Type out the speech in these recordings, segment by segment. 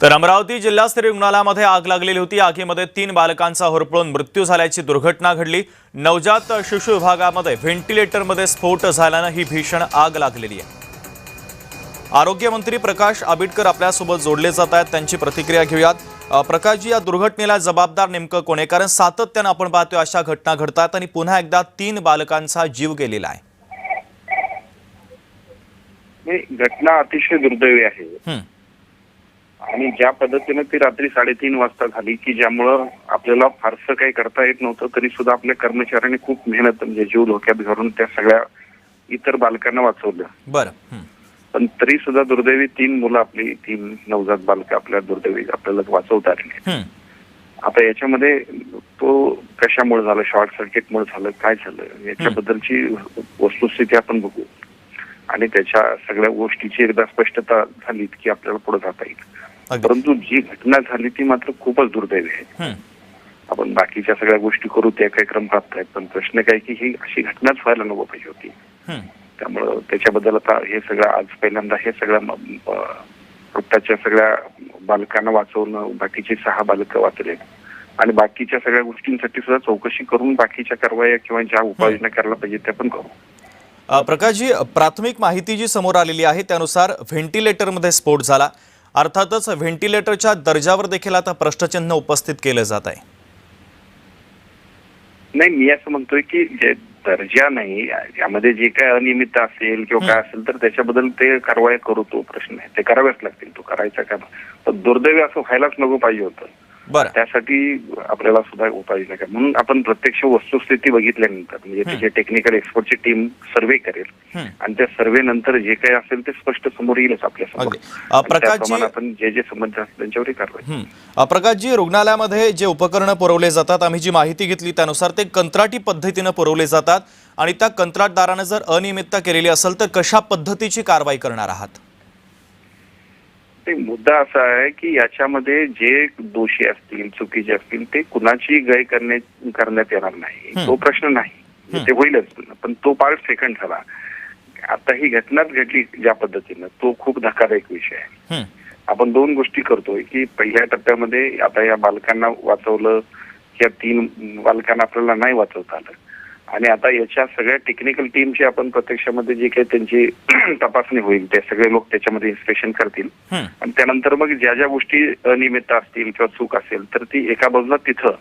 तर अमरावती जिल्हास्तरीय रुग्णालयामध्ये आग लागलेली होती। आगीमध्ये 3 बालकांचा होरपळून मृत्यू झाल्याची दुर्घटना घडली। नवजात शिशु विभागामध्ये व्हेंटिलेटरमध्ये स्फोट झाल्याने ही भीषण आग लागलेली आहे। आरोग्य मंत्री प्रकाश आबिटकर आपल्यासोबत जोडले जात आहेत, त्यांची प्रतिक्रिया घेऊयात। प्रकाशजी, या दुर्घटनेला जबाबदार नेमकं कोण आहे? कारण सातत्याने आपण पाहतोय अशा घटना घडतात आणि पुन्हा एकदा 3 बालकांचा जीव गेलेला आहे। घटना अतिशय दुर्दैवी आहे आणि ज्या पद्धतीने ती रात्री 3:30 वाजता झाली की ज्यामुळे आपल्याला फारसं काही करता येत नव्हतं, तरी सुद्धा आपल्या कर्मचाऱ्यांनी खूप मेहनत म्हणजे जीव धोक्यात घालून त्या सगळ्या इतर बालकांना वाचवलं। बरं, पण तरी सुद्धा दुर्दैवी 3 मुलं आपली 3 नवजात बालक आपल्या दुर्दैवी आपल्याला वाचवता आली। आता याच्यामध्ये तो कशामुळे झालं, शॉर्ट सर्किटमुळे झालं, काय झालं याच्याबद्दलची वस्तुस्थिती आपण बघू आणि त्याच्या सगळ्या गोष्टीची एकदा स्पष्टता झाली की आपल्याला पुढे जाता येईल। परंतु जी घटना झाली ती मात्र खूपच दुर्दैवी आहे। आपण बाकीच्या सगळ्या गोष्टी करू, त्या काही क्रम प्राप्त आहेत, पण प्रश्न काय की ही अशी घटनाच व्हायला नको पाहिजे होती। त्यामुळे त्याच्याबद्दल आता हे सगळं आज पहिल्यांदा हे सगळ्या वृत्ताच्या सगळ्या बालकांना वाचवणं, बाकीची 6 बालकं वाचले आणि बाकीच्या सगळ्या गोष्टींसाठी सुद्धा चौकशी करून बाकीच्या कारवाया किंवा ज्या उपाययोजना करायला पाहिजे त्या पण करू। प्रकाशजी, प्राथमिक माहिती जी समोर आलेली आहे त्यानुसार व्हेंटिलेटरमध्ये स्फोट झाला। अर्थातच व्हेंटिलेटरच्या दर्जावर देखील आता प्रश्नचिन्ह उपस्थित केलं जात आहे। नाही, मी असं म्हणतोय की जे दर्जा नाही, यामध्ये जे काय अनियमितता असेल किंवा काय असेल तर त्याच्याबद्दल ते कारवाई करू, तो प्रश्न आहे, ते करावेच लागतील, तो करायचा का। पण दुर्दैवी असं व्हायलाच नको पाहिजे होतं। त्यासाठी आपल्याला सुद्धा उपाययोजना करा, म्हणून आपण प्रत्यक्ष वस्तुस्थिती बघितल्यानंतर म्हणजे त्याचे टेक्निकल एक्सपर्टची टीम सर्वे करेल आणि त्या सर्वे नंतर जे काही असेल ते स्पष्ट समोर येईलच आपल्या समोर। प्रकाशजी, आपण जे संबंध असतील त्यांच्यावरही कारवाई। प्रकाशजी, रुग्णालयामध्ये जे उपकरणं पुरवले जातात, आम्ही जी माहिती घेतली त्यानुसार ते कंत्राटी पद्धतीने पुरवले जातात आणि त्या कंत्राटदाराने जर अनियमितता केलेली असेल तर कशा पद्धतीची कारवाई करणार आहात? मुद्दा असा आहे की याच्यामध्ये जे दोषी असतील, चुकीचे असतील, ते कुणाची गय करण्यात येणार नाही, तो प्रश्न नाही, ते होईलच, पण तो पार्ट सेकंड झाला। आता ही घटनाच घडली ज्या पद्धतीनं, तो खूप धक्कादायक विषय आहे। आपण 2 गोष्टी करतोय की पहिल्या टप्प्यामध्ये आता या बालकांना वाचवलं, या 3 बालकांना आपल्याला नाही वाचवता आलं आणि आता याच्या सगळ्या टेक्निकल टीमची आपण प्रत्यक्षामध्ये जे काही त्यांची तपासणी होईल ते सगळे लोक त्याच्यामध्ये इन्स्पेक्शन करतील आणि त्यानंतर मग ज्या ज्या गोष्टी अनियमितता असतील किंवा चूक असेल तर ती एका बाजूला तिथं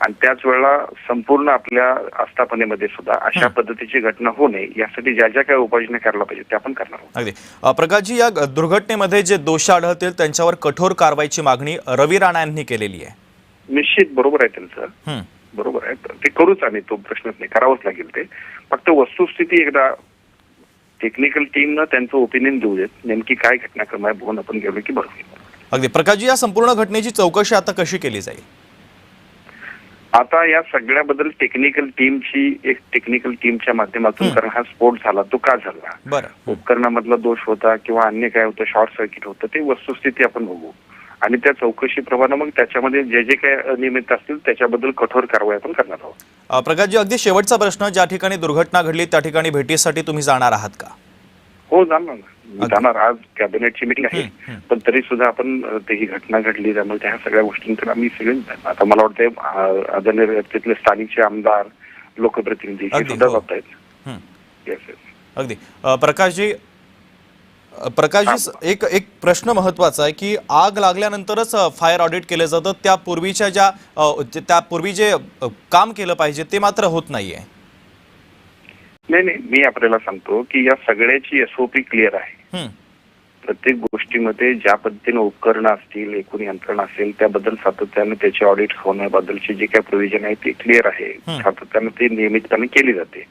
आणि त्याच वेळेला संपूर्ण आपल्या आस्थापनेमध्ये सुद्धा अशा पद्धतीची घटना होऊ नये यासाठी ज्या ज्या काही उपाययोजना करायला पाहिजे त्या आपण करणार आहोत। अगदी प्रकाशजी, या दुर्घटनेमध्ये जे दोषी आढळतील त्यांच्यावर कठोर कारवाईची मागणी रवी राणा यांनी केलेली आहे। निश्चित बरोबर आहे त्यांचं, बरोबर आहे, ते करूच आणि तो प्रश्नच नाही, करावंच लागेल। ते फक्त वस्तुस्थिती एकदा टेक्निकल टीमनं त्यांचं ओपिनियन देऊ देत, नेमकी काय घटनाक्रम आहे बघून आपण गेलो की बरोबर। अगदी प्रकाशजी, या संपूर्ण घटनेची चौकशी आता कशी केली जाईल? आता या सगळ्याबद्दल टेक्निकल टीमच्या माध्यमातून, कारण हा स्फोट झाला तो का झाला, उपकरणामधला दोष होता किंवा अन्य काय होतं, शॉर्ट सर्किट होतं, ते वस्तुस्थिती आपण बघू आणि त्या चौकशीप्रमाणे मग त्याच्यामध्ये जे जे काही अनियमित असतील त्याच्याबद्दल कठोर कारवाई आपण करणार आहोत। प्रकाशजी, अगदी शेवटचा प्रश्न, ज्या ठिकाणी दुर्घटना घडली त्या ठिकाणी भेटीसाठी तुम्ही जाणार आहात का? हो, जाणार ना, जाणार। आज कॅबिनेटची मीटिंग आहे, पण तरी सुद्धा आपण ही घटना घडली त्यामुळे त्या सगळ्या गोष्टींकडे आम्ही सगळे, आता मला वाटतं आदरणीय तिथले स्थानिकचे आमदार, लोकप्रतिनिधी हे सुद्धा जात आहेत। अगदी प्रकाशजी, एक प्रश्न महत्वाचा आहे की आग लागल्यानंतरच फायर ऑडिट केलं जातं, त्यापूर्वी जे काम केलं पाहिजे ते मात्र होत नाहीये। नाही, मी आपल्याला सांगतो की या सगळ्याची SOP क्लिअर आहे। प्रत्येक गोष्टीमध्ये ज्या पद्धतीने उपकरणं असतील, एकूण यंत्रणा असेल त्याबद्दल सातत्याने त्याचे ऑडिट होण्याबद्दलची जे काही प्रोव्हिजन आहे ते क्लिअर आहे, सातत्याने ते नियमितपणे केली जाते।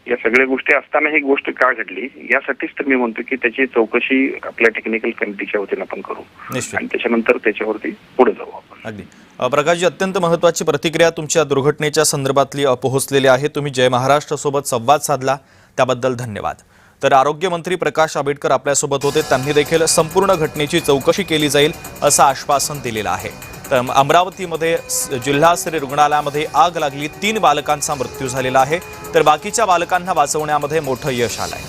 या सगळ्या गोष्टी असताना ही गोष्ट का घडली यासाठीच तर मी म्हणतो की त्याची चौकशी आपल्या टेक्निकल कमिटीच्या वतीने आपण करू आणि त्याच्यानंतर त्याच्यावरती पुढे जाऊ आपण। अगदी प्रकाशजी, अत्यंत महत्त्वाची प्रतिक्रिया तुमच्या दुर्घटनेच्या संदर्भातली पोहोचलेली आहे। तुम्ही जय महाराष्ट्र सोबत संवाद साधला त्याबद्दल धन्यवाद। तर आरोग्य मंत्री प्रकाश आबिटकर आपल्यासोबत होते, त्यांनी देखील संपूर्ण घटनेची चौकशी केली जाईल असं आश्वासन दिलेलं आहे। तर अमरावतीमध्ये जिल्हास्तरीय रुग्णालयामध्ये आग लागली, 3 बालकांचा मृत्यू झालेला आहे, तर बाकीच्या बालकांना वाचवण्यामध्ये मोठं यश आलंय।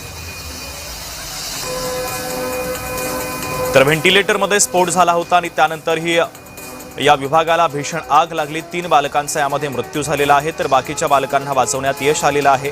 तर व्हेंटिलेटरमध्ये स्फोट झाला होता आणि त्यानंतर ही या विभागाला भीषण आग लागली. 3 बालकांचा यामध्ये मृत्यू झालेला आहे, तर बाकीच्या बालकांना वाचवण्यात यश आलेलं आहे.